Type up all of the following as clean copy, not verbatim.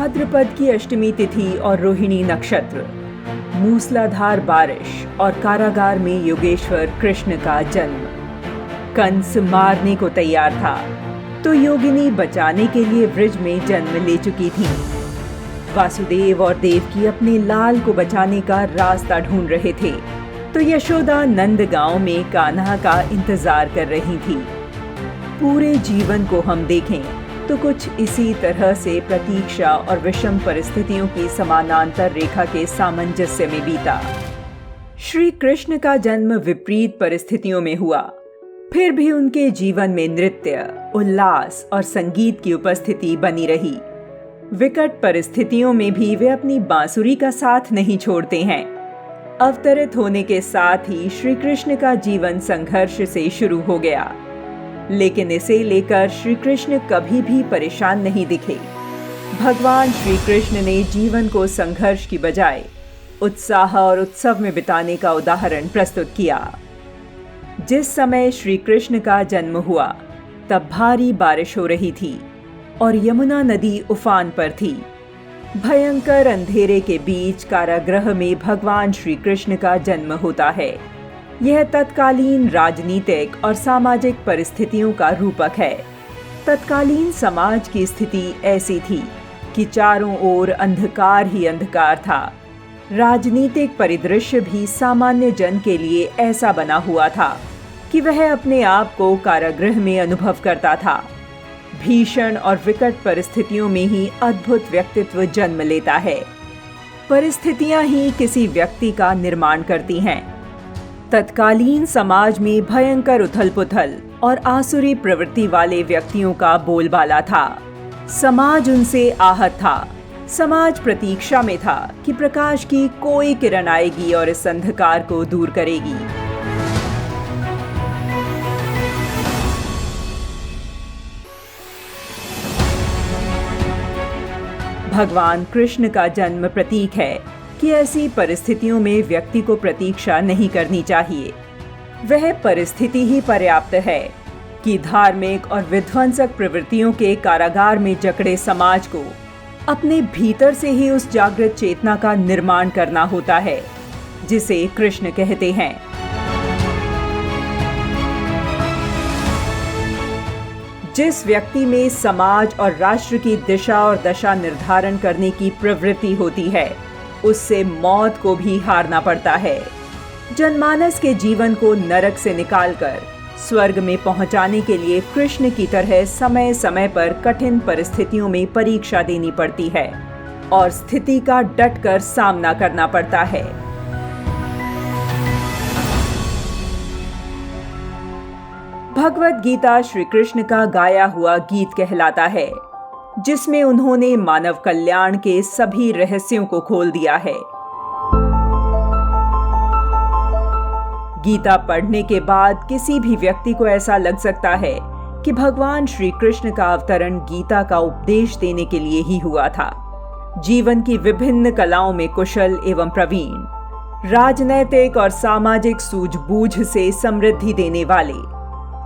भाद्रपद की अष्टमी तिथि और रोहिणी नक्षत्र, मूसलाधार बारिश और कारागार में योगेश्वर कृष्ण का जन्म। कंस मारने को तैयार था तो योगिनी बचाने के लिए ब्रज में जन्म ले चुकी थी। वासुदेव और देवकी अपने लाल को बचाने का रास्ता ढूंढ रहे थे तो यशोदा नंद गांव में कान्हा का इंतजार कर रही थी। पूरे जीवन को हम देखें तो कुछ इसी तरह से प्रतीक्षा और विषम परिस्थितियों की समानांतर रेखा के सामंजस्य में बीता। श्री कृष्ण का जन्म विपरीत परिस्थितियों में हुआ, फिर भी उनके जीवन में नृत्य, उल्लास और संगीत की उपस्थिति बनी रही। विकट परिस्थितियों में भी वे अपनी बांसुरी का साथ नहीं छोड़ते हैं। अवतरित होने के साथ ही श्री कृष्ण का जीवन संघर्ष से शुरू हो गया, लेकिन इसे लेकर श्री कृष्ण कभी भी परेशान नहीं दिखे। भगवान श्री कृष्ण ने जीवन को संघर्ष की बजाय उत्साह और उत्सव में बिताने का उदाहरण प्रस्तुत किया। जिस समय श्री कृष्ण का जन्म हुआ तब भारी बारिश हो रही थी और यमुना नदी उफान पर थी। भयंकर अंधेरे के बीच कारागृह में भगवान श्री कृष्ण का जन्म होता है। यह तत्कालीन राजनीतिक और सामाजिक परिस्थितियों का रूपक है। तत्कालीन समाज की स्थिति ऐसी थी कि चारों ओर अंधकार ही अंधकार था। राजनीतिक परिदृश्य भी सामान्य जन के लिए ऐसा बना हुआ था कि वह अपने आप को कारागृह में अनुभव करता था। भीषण और विकट परिस्थितियों में ही अद्भुत व्यक्तित्व जन्म लेता है। परिस्थितियां ही किसी व्यक्ति का निर्माण करती हैं। तत्कालीन समाज में भयंकर उथल-पुथल और आसुरी प्रवृत्ति वाले व्यक्तियों का बोलबाला था। समाज उनसे आहत था। समाज प्रतीक्षा में था कि प्रकाश की कोई किरण आएगी और इस अंधकार को दूर करेगी। भगवान कृष्ण का जन्म प्रतीक है कि ऐसी परिस्थितियों में व्यक्ति को प्रतीक्षा नहीं करनी चाहिए। वह परिस्थिति ही पर्याप्त है कि धार्मिक और विध्वंसक प्रवृत्तियों के कारागार में जकड़े समाज को अपने भीतर से ही उस जागृत चेतना का निर्माण करना होता है जिसे कृष्ण कहते हैं। जिस व्यक्ति में समाज और राष्ट्र की दिशा और दशा निर्धारण करने की प्रवृत्ति होती है, उससे मौत को भी हारना पड़ता है। जनमानस के जीवन को नरक से निकालकर स्वर्ग में पहुंचाने के लिए कृष्ण की तरह समय समय पर कठिन परिस्थितियों में परीक्षा देनी पड़ती है और स्थिति का डटकर सामना करना पड़ता है। भगवत गीता श्री कृष्ण का गाया हुआ गीत कहलाता है, जिसमें उन्होंने मानव कल्याण के सभी रहस्यों को खोल दिया है। गीता पढ़ने के बाद किसी भी व्यक्ति को ऐसा लग सकता है कि भगवान श्री कृष्ण का अवतरण गीता का उपदेश देने के लिए ही हुआ था। जीवन की विभिन्न कलाओं में कुशल एवं प्रवीण, राजनैतिक और सामाजिक सूझबूझ से समृद्धि देने वाले,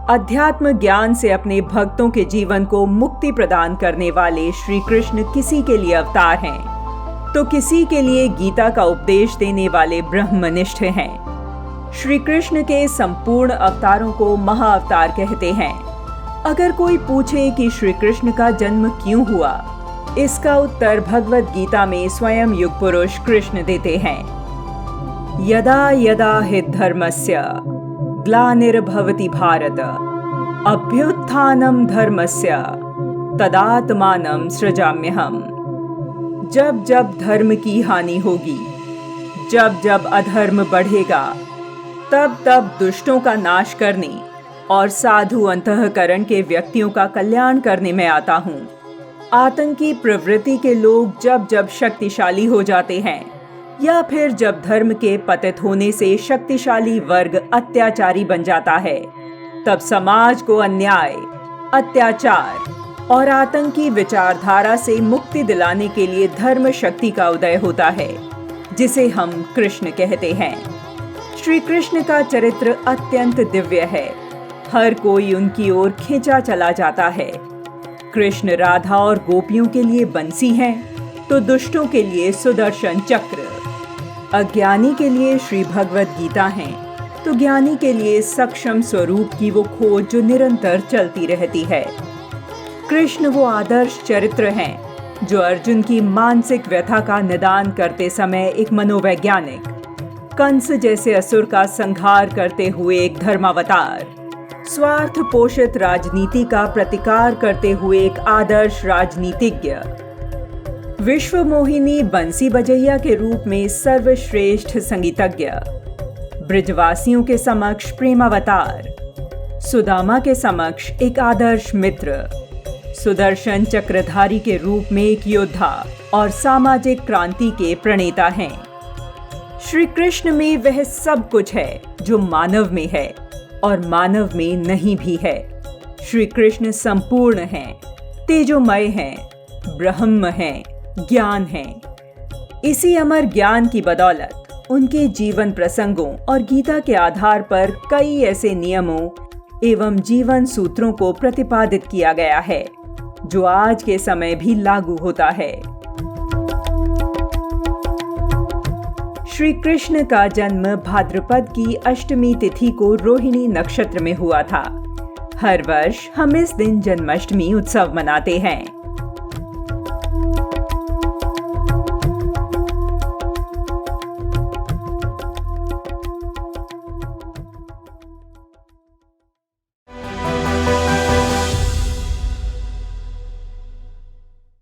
अध्यात्म ज्ञान से अपने भक्तों के जीवन को मुक्ति प्रदान करने वाले श्री कृष्ण किसी के लिए अवतार हैं तो किसी के लिए गीता का उपदेश देने वाले ब्रह्मनिष्ठ हैं। श्री कृष्ण के संपूर्ण अवतारों को महाअवतार कहते हैं। अगर कोई पूछे कि श्री कृष्ण का जन्म क्यों हुआ, इसका उत्तर भगवत गीता में स्वयं युग पुरुष कृष्ण देते हैं। यदा यदा हि धर्मस्य ग्लानिर्भवति भारत, अभ्युत्थानं धर्मस्य तदात्मानं सृजाम्यहम्। जब जब धर्म की हानि होगी, जब जब अधर्म बढ़ेगा, तब तब दुष्टों का नाश करने और साधु अंतःकरण के व्यक्तियों का कल्याण करने में आता हूँ। आतंकी प्रवृत्ति के लोग जब जब शक्तिशाली हो जाते हैं या फिर जब धर्म के पतित होने से शक्तिशाली वर्ग अत्याचारी बन जाता है, तब समाज को अन्याय, अत्याचार और आतंकी विचारधारा से मुक्ति दिलाने के लिए धर्म शक्ति का उदय होता है, जिसे हम कृष्ण कहते हैं। श्री कृष्ण का चरित्र अत्यंत दिव्य है। हर कोई उनकी ओर खींचा चला जाता है। कृष्ण राधा और गोपियों के लिए बंसी हैं तो दुष्टों के लिए सुदर्शन चक्र, अज्ञानी के लिए श्री भगवद गीता हैं, तो ज्ञानी के लिए सक्षम स्वरूप की वो खोज जो निरंतर चलती रहती है। कृष्ण वो आदर्श चरित्र हैं जो अर्जुन की मानसिक व्यथा का निदान करते समय एक मनोवैज्ञानिक, कंस जैसे असुर का संहार करते हुए एक धर्मावतार, स्वार्थ पोषित राजनीति का प्रतिकार करते हुए एक आदर्श राजनीतिज्ञ, विश्व मोहिनी बंसी बजैया के रूप में सर्वश्रेष्ठ संगीतज्ञ, ब्रिजवासियों के समक्ष प्रेमावतार, सुदामा के समक्ष एक आदर्श मित्र, सुदर्शन चक्रधारी के रूप में एक योद्धा और सामाजिक क्रांति के प्रणेता हैं। श्री कृष्ण में वह सब कुछ है जो मानव में है और मानव में नहीं भी है। श्री कृष्ण संपूर्ण हैं, तेजोमय हैं, ब्रह्म हैं, ज्ञान हैं। इसी अमर ज्ञान की बदौलत उनके जीवन प्रसंगों और गीता के आधार पर कई ऐसे नियमों एवं जीवन सूत्रों को प्रतिपादित किया गया है जो आज के समय भी लागू होता है। श्री कृष्ण का जन्म भाद्रपद की अष्टमी तिथि को रोहिणी नक्षत्र में हुआ था। हर वर्ष हम इस दिन जन्माष्टमी उत्सव मनाते हैं।